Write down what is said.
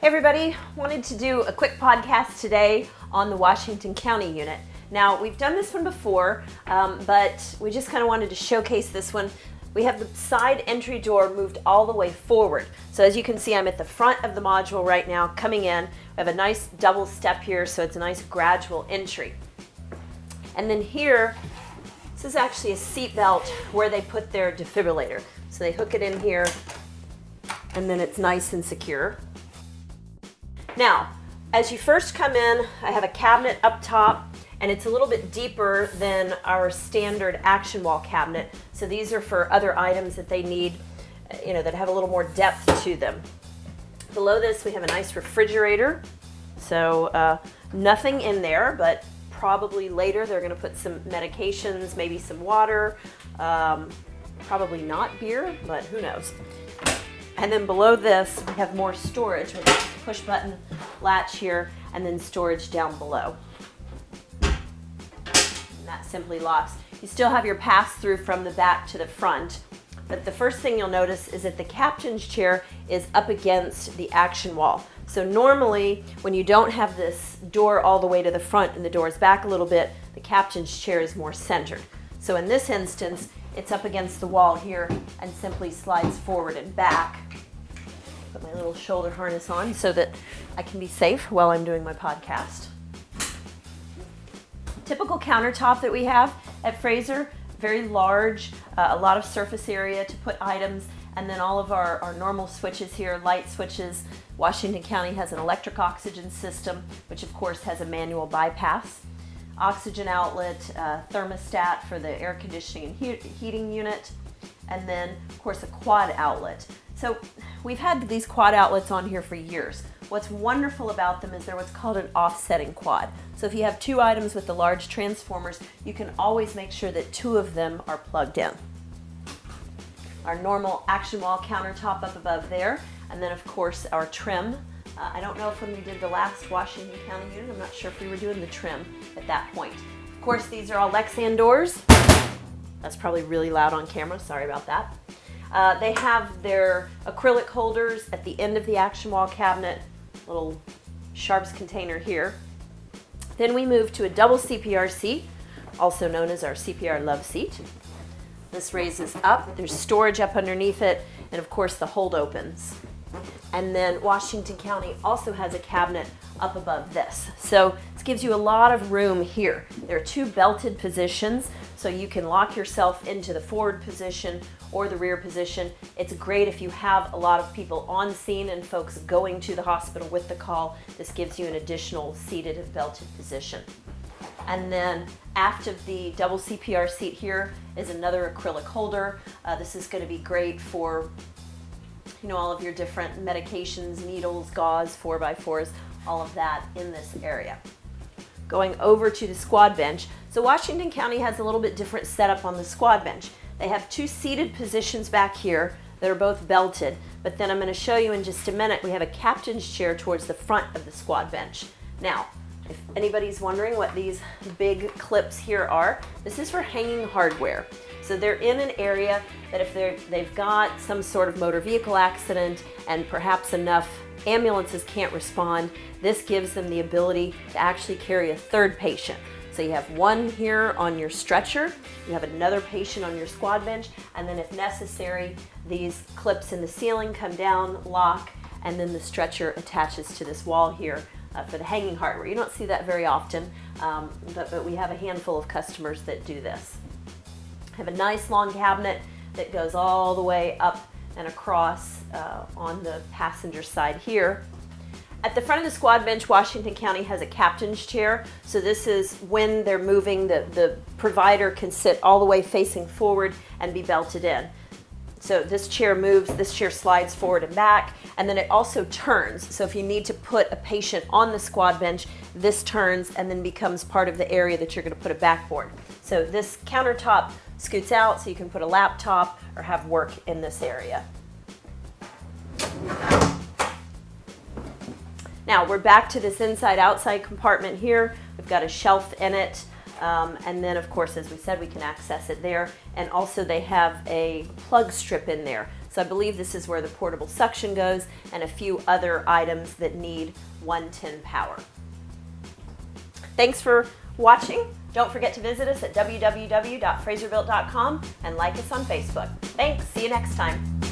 Hey everybody, wanted to do a quick podcast today on the Washington County unit. Now, we've done this one before, but we just kind of wanted to showcase this one. We have the side entry door moved all the way forward. So as you can see, I'm at the front of the module right now, coming in. We have a nice double step here, so it's a nice gradual entry. And then here, this is actually a seat belt where they put their defibrillator. So they hook it in here, and then it's nice and secure. Now, as you first come in, I have a cabinet up top, and it's a little bit deeper than our standard action wall cabinet. So these are for other items that they need, that have a little more depth to them. Below this, we have a nice refrigerator. So nothing in there, but probably later they're gonna put some medications, maybe some water, probably not beer, but who knows. And then below this, we have more storage with a push button latch here, and then storage down below. And that simply locks. You still have your pass-through from the back to the front, but the first thing you'll notice is that the captain's chair is up against the action wall. So normally, when you don't have this door all the way to the front and the door is back a little bit, the captain's chair is more centered. So in this instance, it's up against the wall here and simply slides forward and back. Put my little shoulder harness on so that I can be safe while I'm doing my podcast. Typical countertop that we have at Frazer, very large, a lot of surface area to put items, and then all of our normal switches here, light switches. Washington County has an electric oxygen system, which of course has a manual bypass. Oxygen outlet, thermostat for the air conditioning and heating unit, and then of course a quad outlet. So we've had these quad outlets on here for years. What's wonderful about them is they're what's called an offsetting quad. So if you have two items with the large transformers, you can always make sure that two of them are plugged in. Our normal action wall countertop up above there, and then of course our trim. I don't know if when we did the last Washington County unit, I'm not sure if we were doing the trim at that point. Of course, these are all Lexan doors. That's probably really loud on camera, sorry about that. They have their acrylic holders at the end of the action wall cabinet, little sharps container here. Then we move to a double CPR seat, also known as our CPR love seat. This raises up, there's storage up underneath it, and of course the hold opens. And then Washington County also has a cabinet up above this. So this gives you a lot of room here. There are two belted positions, so you can lock yourself into the forward position or the rear position. It's great if you have a lot of people on scene and folks going to the hospital with the call. This gives you an additional seated and belted position. And then aft of the double CPR seat here is another acrylic holder. This is going to be great for all of your different medications, needles, gauze, 4x4s, all of that in this area. Going over to the squad bench. So Washington County has a little bit different setup on the squad bench. They have two seated positions back here that are both belted, but then I'm going to show you in just a minute, we have a captain's chair towards the front of the squad bench. Now, if anybody's wondering what these big clips here are, this is for hanging hardware. So they're in an area that if they've got some sort of motor vehicle accident and perhaps enough ambulances can't respond, this gives them the ability to actually carry a third patient. So you have one here on your stretcher, you have another patient on your squad bench, and then if necessary, these clips in the ceiling come down, lock, and then the stretcher attaches to this wall here for the hanging hardware. You don't see that very often, but we have a handful of customers that do this. I have a nice long cabinet that goes all the way up and across on the passenger side here. At the front of the squad bench, Washington County has a captain's chair. So this is when they're moving, the provider can sit all the way facing forward and be belted in. So this chair moves, this chair slides forward and back, and then it also turns. So if you need to put a patient on the squad bench, this turns and then becomes part of the area that you're going to put a backboard. So this countertop scoots out so you can put a laptop or have work in this area. Now we're back to this inside-outside compartment here. We've got a shelf in it. And then of course, as we said, we can access it there. And also they have a plug strip in there. So I believe this is where the portable suction goes and a few other items that need 110 power. Thanks for watching. Don't forget to visit us at www.frazerbilt.com and like us on Facebook. Thanks. See you next time.